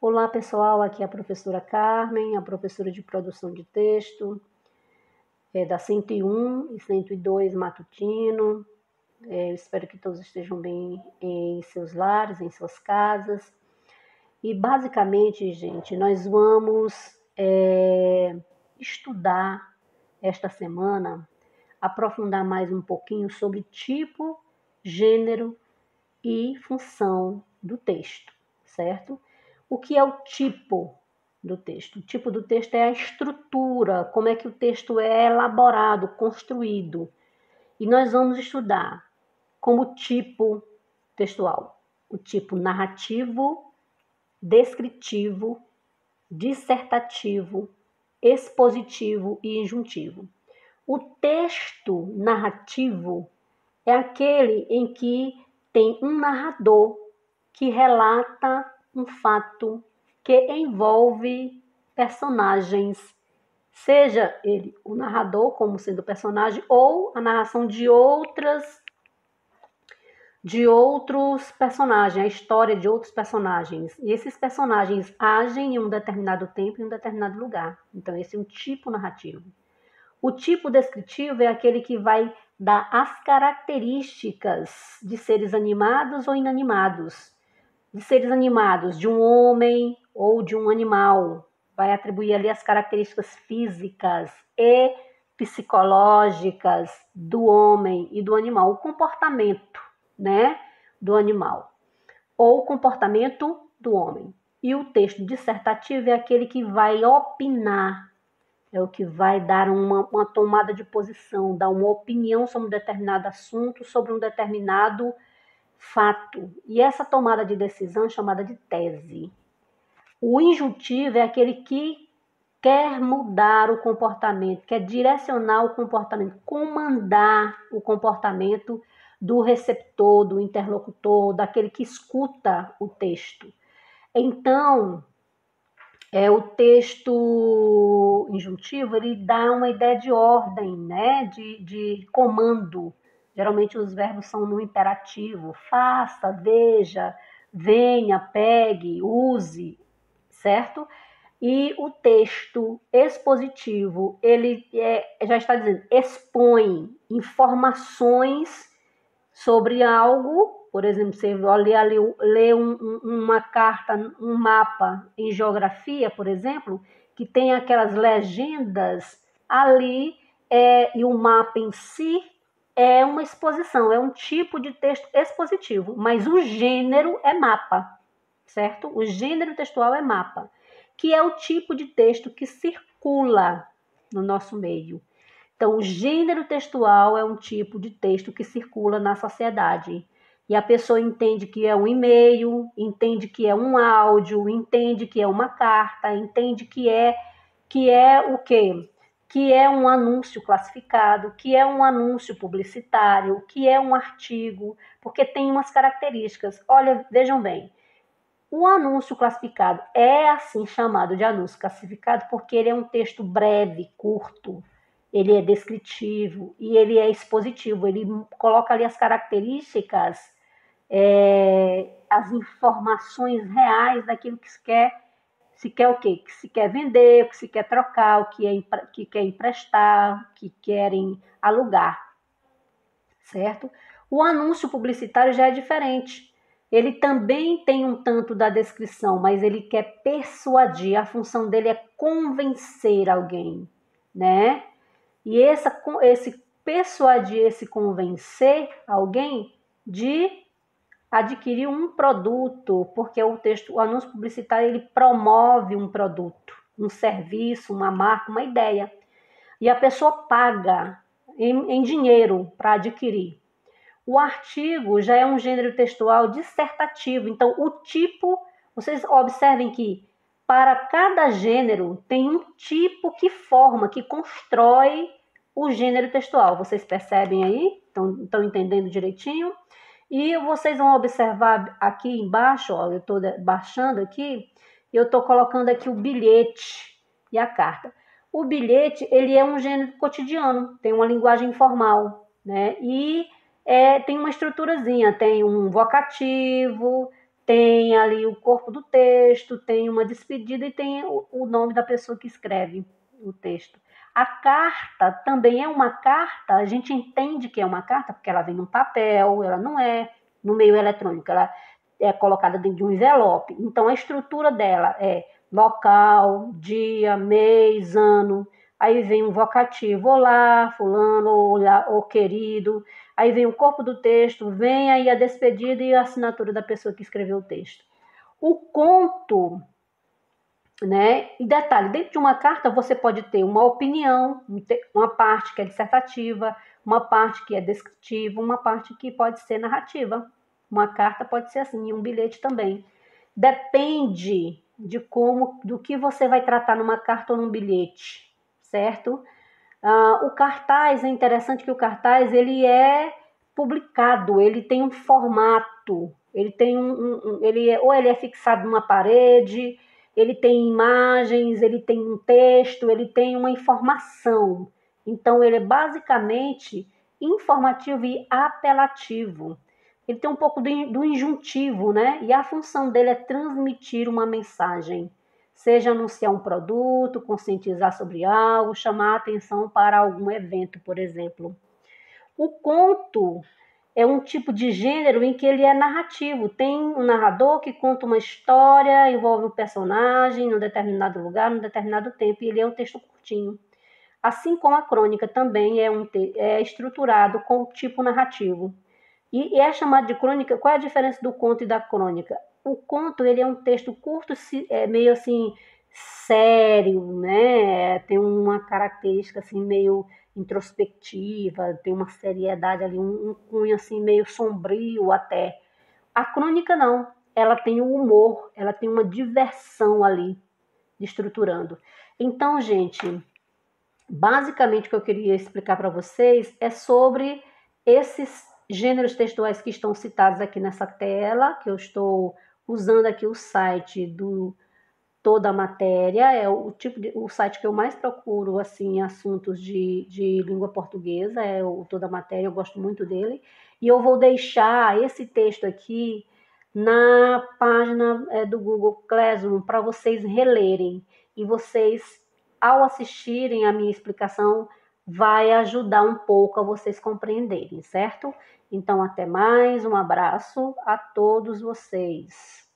Olá pessoal, aqui é a professora Carmen, a professora de produção de texto, da 101 e 102 Matutino. Eu espero que todos estejam bem em seus lares, em suas casas. E basicamente, gente, nós vamos estudar esta semana, aprofundar mais um pouquinho sobre tipo, gênero e função do texto, certo? O que é o tipo do texto? O tipo do texto é a estrutura, como é que o texto é elaborado, construído. E nós vamos estudar como tipo textual, o tipo narrativo, descritivo, dissertativo, expositivo e injuntivo. O texto narrativo é aquele em que tem um narrador que relata um fato que envolve personagens, seja ele o narrador como sendo personagem ou a narração de outros personagens, a história de outros personagens. E esses personagens agem em um determinado tempo, em um determinado lugar. Então, esse é um tipo narrativo. O tipo descritivo é aquele que vai dar as características de seres animados ou inanimados. De seres animados, de um homem ou de um animal. Vai atribuir ali as características físicas e psicológicas do homem e do animal. O comportamento, né, do animal. Ou o comportamento do homem. E o texto dissertativo é aquele que vai opinar, é o que vai dar uma tomada de posição, dar uma opinião sobre um determinado assunto, sobre um determinado fato. E essa tomada de decisão é chamada de tese. O injuntivo é aquele que quer mudar o comportamento, quer direcionar o comportamento, comandar o comportamento do receptor, do interlocutor, daquele que escuta o texto. Então, o texto injuntivo, ele dá uma ideia de ordem, né? de comando. Geralmente os verbos são no imperativo. Faça, veja, venha, pegue, use, certo? E o texto expositivo, ele já está dizendo, expõe informações sobre algo. Por exemplo, você lê uma carta, um mapa em geografia, por exemplo, que tem aquelas legendas ali, e o mapa em si é uma exposição, é um tipo de texto expositivo, mas o gênero é mapa, certo? O gênero textual é mapa, que é o tipo de texto que circula no nosso meio. Então, o gênero textual é um tipo de texto que circula na sociedade. E a pessoa entende que é um e-mail, entende que é um áudio, entende que é uma carta, entende que é o quê? Que é um anúncio classificado, que é um anúncio publicitário, que é um artigo, porque tem umas características. Olha, vejam bem, o anúncio classificado é assim chamado de anúncio classificado porque ele é um texto breve, curto, ele é descritivo e ele é expositivo, ele coloca ali as características, as informações reais daquilo que se quer o quê? Que se quer vender, o que se quer trocar, o que quer emprestar, o que querem alugar, certo? O anúncio publicitário já é diferente. Ele também tem um tanto da descrição, mas ele quer persuadir, a função dele é convencer alguém, né? E esse persuadir, esse convencer alguém de adquirir um produto, porque o anúncio publicitário, ele promove um produto, um serviço, uma marca, uma ideia. E a pessoa paga em dinheiro para adquirir. O artigo já é um gênero textual dissertativo, então o tipo, vocês observem que para cada gênero tem um tipo que forma, que constrói o gênero textual. Vocês percebem aí? Estão entendendo direitinho? E vocês vão observar aqui embaixo, ó, eu estou baixando aqui, eu estou colocando aqui o bilhete e a carta. O bilhete, ele é um gênero cotidiano, tem uma linguagem informal, né? E tem uma estruturazinha, tem um vocativo, tem ali o corpo do texto, tem uma despedida e tem o nome da pessoa que escreve o texto. A carta também é uma carta, a gente entende que é uma carta porque ela vem num papel, ela não é no meio eletrônico, ela é colocada dentro de um envelope. Então a estrutura dela é local, dia, mês, ano. Aí vem um vocativo, olá, fulano, olá, ô querido. Aí vem o corpo do texto, vem aí a despedida e a assinatura da pessoa que escreveu o texto. O conto, né? E detalhe, dentro de uma carta você pode ter uma opinião, uma parte que é dissertativa, uma parte que é descritiva, uma parte que pode ser narrativa. Uma carta pode ser assim, e um bilhete também. Depende de como, do que você vai tratar numa carta ou num bilhete, certo? O cartaz, é interessante que o cartaz ele é publicado, ele tem um formato, ele tem ou ele é fixado numa parede, ele tem imagens, ele tem um texto, ele tem uma informação. Então ele é basicamente informativo e apelativo. Ele tem um pouco do injuntivo, né? E a função dele é transmitir uma mensagem. Seja anunciar um produto, conscientizar sobre algo, chamar a atenção para algum evento, por exemplo. O conto é um tipo de gênero em que ele é narrativo. Tem um narrador que conta uma história, envolve um personagem num determinado lugar, num determinado tempo, e ele é um texto curtinho. Assim como a crônica também é estruturado com o tipo narrativo. E é chamado de crônica. Qual é a diferença do conto e da crônica? O conto ele é um texto curto, meio assim sério, né? Tem uma característica assim meio introspectiva, tem uma seriedade ali, um cunho assim meio sombrio até. A crônica não, ela tem o humor, ela tem uma diversão ali estruturando. Então, gente, basicamente o que eu queria explicar para vocês é sobre esses gêneros textuais que estão citados aqui nessa tela, que eu estou usando aqui o site do Toda a Matéria, é o site que eu mais procuro assim assuntos de língua portuguesa, é o Toda a Matéria, eu gosto muito dele. E eu vou deixar esse texto aqui na página do Google Classroom para vocês relerem. E vocês, ao assistirem a minha explicação, vai ajudar um pouco a vocês compreenderem, certo? Então, até mais, um abraço a todos vocês.